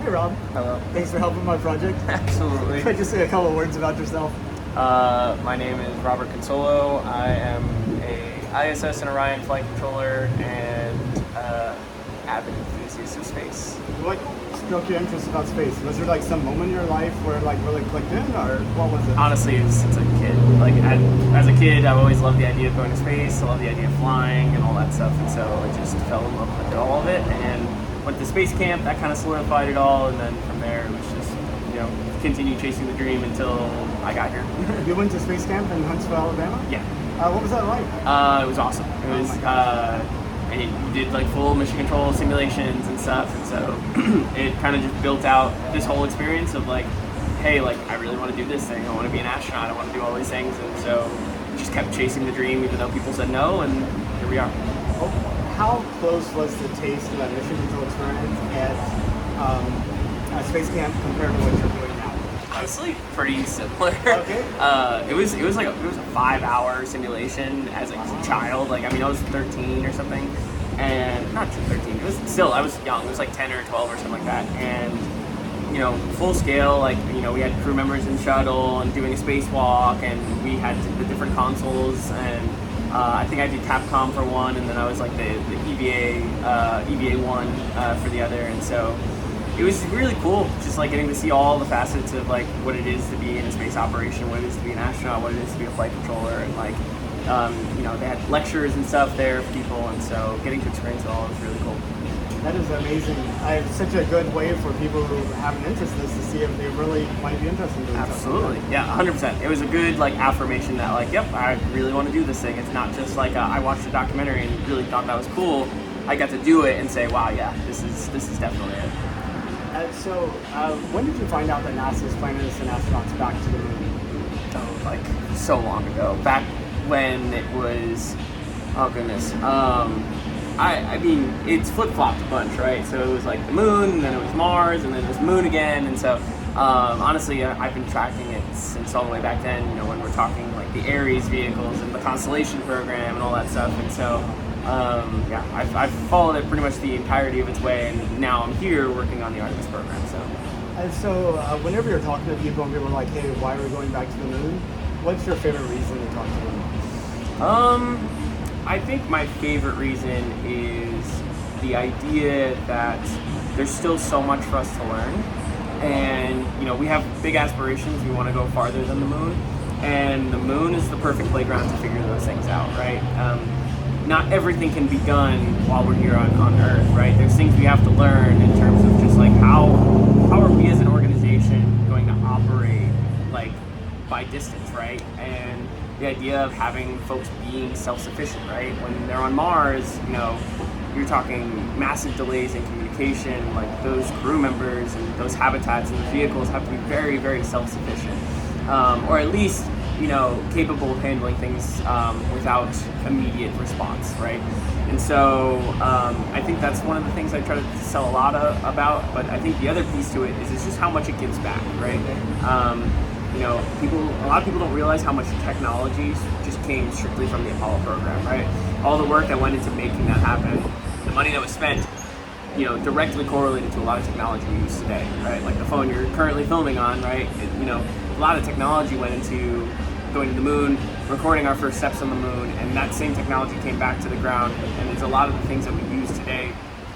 Hey Rob, Hello. thanks for helping my project. Absolutely. Could you say a couple words about yourself? My name is Robert Consolo. I am a ISS and Orion flight controller and avid enthusiast of space. What struck your interest about space? Was there like some moment in your life where it like really clicked in, or what was it? Honestly, it was since a kid. As a kid, I've always loved the idea of going to space. I love the idea of flying and all that stuff, and so I just fell in love with all of it and went to space camp. That kind of solidified it all, and then from there it was just continue chasing the dream until I got here. You went to space camp in Huntsville, Alabama? Yeah. What was that like? It was awesome. It was, and you did like full mission control simulations and stuff, and so it kind of just built out this whole experience of like, hey, like I really want to do this thing. I want to be an astronaut. I want to do all these things, and so just kept chasing the dream, even though people said no, and here we are. How close was the taste of that mission control experience at space camp compared to what you're doing now? Honestly, pretty similar. Okay. It was a 5-hour simulation as a child. Like, I mean, I was 13 or something, and not 13. It was still, I was young. It was like 10 or 12 or something like that, and full scale. Like, we had crew members in shuttle and doing a spacewalk, and we had the different consoles, and I think I did Capcom for one, and then I was like the EVA one for the other, and so. It was really cool, just like getting to see all the facets of like what it is to be in a space operation, what it is to be an astronaut, what it is to be a flight controller, and like, they had lectures and stuff there for people, and so getting to experience it all was really cool. That is amazing. It's such a good way for people who have an interest in this to see if they really might be interested in doing Absolutely, something. yeah, 100%. It was a good like affirmation that like, yep, I really want to do this thing. It's not just like I watched a documentary and really thought that was cool. I got to do it and say, wow, yeah, this is definitely it. When did you find out that NASA is planning to send astronauts back to the moon? Oh, like so long ago. Back when it was, oh goodness. I mean, it's flip-flopped a bunch, right? So it was like the moon, and then it was Mars, and then it was moon again, and so honestly, I've been tracking it since all the way back then. When we're talking like the Ares vehicles and the Constellation program and all that stuff, and so. I've followed it pretty much the entirety of its way, and now I'm here working on the Artemis program. Whenever you're talking to people and people are like, "Hey, why are we going back to the moon?" What's your favorite reason to talk to them? I think my favorite reason is the idea that there's still so much for us to learn, and we have big aspirations. We want to go farther than the moon, and the moon is the perfect playground to figure those things out, right? Not everything can be done while we're here on Earth, right? There's things we have to learn in terms of just like how are we as an organization going to operate like by distance, right? And the idea of having folks being self-sufficient, right? When they're on Mars, you're talking massive delays in communication. Like those crew members and those habitats and the vehicles have to be very, very self-sufficient, or at least capable of handling things without immediate response, right? And so I think that's one of the things I try to sell a lot about, but I think the other piece to it is it's just how much it gives back, right? A lot of people don't realize how much technology just came strictly from the Apollo program, right? All the work that went into making that happen, the money that was spent, directly correlated to a lot of technology we use today, right? Like the phone you're currently filming on, right? A lot of technology went into going to the moon, recording our first steps on the moon, and that same technology came back to the ground, and it's a lot of the things that we use today,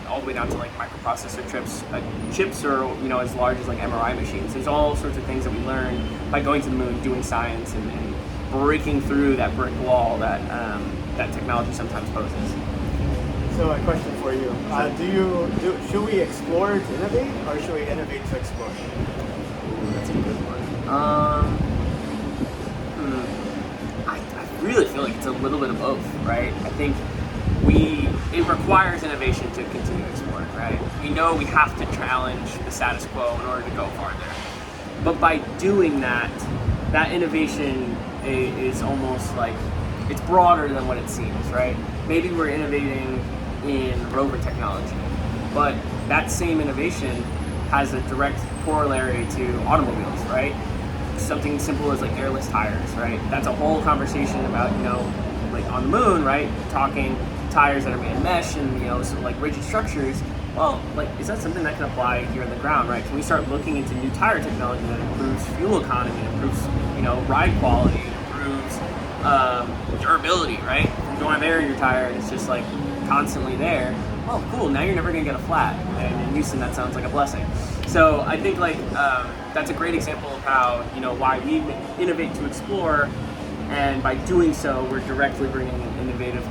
all the way down to like microprocessor chips or as large as like MRI machines. There's all sorts of things that we learn by going to the moon, doing science, and breaking through that brick wall that that technology sometimes poses. So a question for you. Should we explore to innovate, or should we innovate to explore? That's a good one. I really feel like it's a little bit of both, right? I think it requires innovation to continue exploring, right? We know we have to challenge the status quo in order to go farther. But by doing that, that innovation is almost like, it's broader than what it seems, right? Maybe we're innovating in rover technology, but that same innovation has a direct corollary to automobiles, right? Something simple as like airless tires, right? That's a whole conversation about, like on the moon, right? Talking tires that are made of mesh and, like rigid structures. well, like, is that something that can apply here on the ground, right? Can we start looking into new tire technology that improves fuel economy, improves, ride quality, improves durability, right? You don't have air in your tire and it's just like constantly there. Oh, cool, now you're never gonna get a flat. And in Houston, that sounds like a blessing. So I think that's a great example of how, why we innovate to explore, and by doing so, we're directly bringing an innovative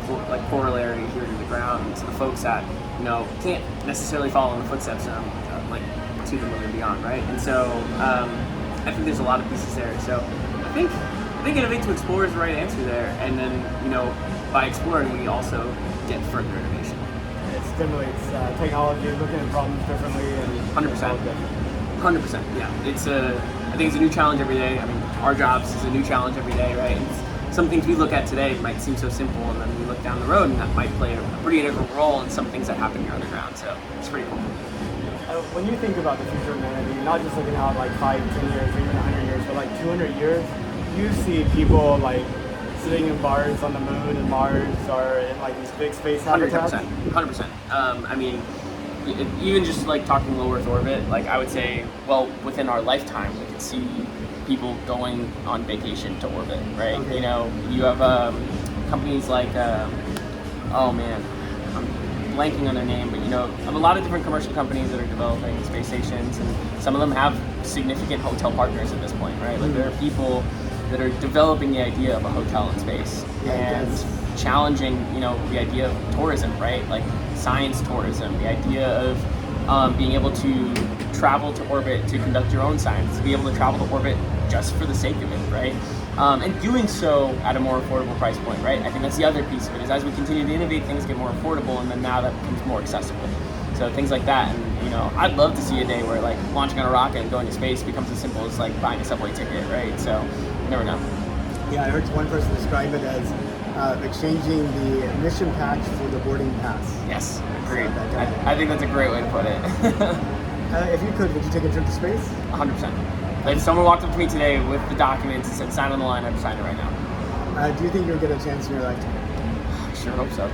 corollary here to the ground to the folks that, can't necessarily follow in the footsteps of, to the moon and beyond, right? And so I think there's a lot of pieces there. So I think innovate to explore is the right answer there. And then, by exploring, we also get further innovation. It stimulates technology, looking at problems differently, and 100%. 100%. Yeah, I think it's a new challenge every day. I mean, our jobs is a new challenge every day, right? Some things we look at today might seem so simple, and then we look down the road, and that might play a pretty integral role in some things that happen here underground. So it's pretty cool. When you think about the future of humanity, not just looking out like 5, 10 years, or even 100 years, but like 200 years, you see people like sitting in bars on the moon and Mars, or in like these big space habitats. 100%. I mean, even just like talking low Earth orbit, like I would say, well, within our lifetime, we could see people going on vacation to orbit, right? Okay. You have companies like, oh man, I'm blanking on their name, but have a lot of different commercial companies that are developing space stations, and some of them have significant hotel partners at this point, right? Like there are people that are developing the idea of a hotel in space and challenging, the idea of tourism, right? Like science tourism, the idea of being able to travel to orbit to conduct your own science, to be able to travel to orbit just for the sake of it, right? And doing so at a more affordable price point, right? I think that's the other piece of it, is as we continue to innovate, things get more affordable, and then now that becomes more accessible. So things like that, and I'd love to see a day where like launching on a rocket and going to space becomes as simple as like buying a subway ticket, right? So you never know. Yeah, I heard one person describe it as exchanging the admission patch for the boarding pass. Yes, agreed. I think that's a great way to put it. If you could you take a trip to space? 100%. If someone walked up to me today with the documents and said sign on the line, I'd sign it right now. Do you think you'll get a chance in your lifetime? I sure hope so.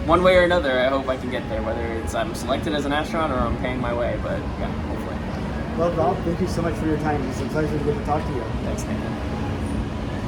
One way or another, I hope I can get there, whether it's I'm selected as an astronaut or I'm paying my way, but yeah, hopefully. Well, Rob, thank you so much for your time. It's a pleasure to get to talk to you. Thanks, Nathan.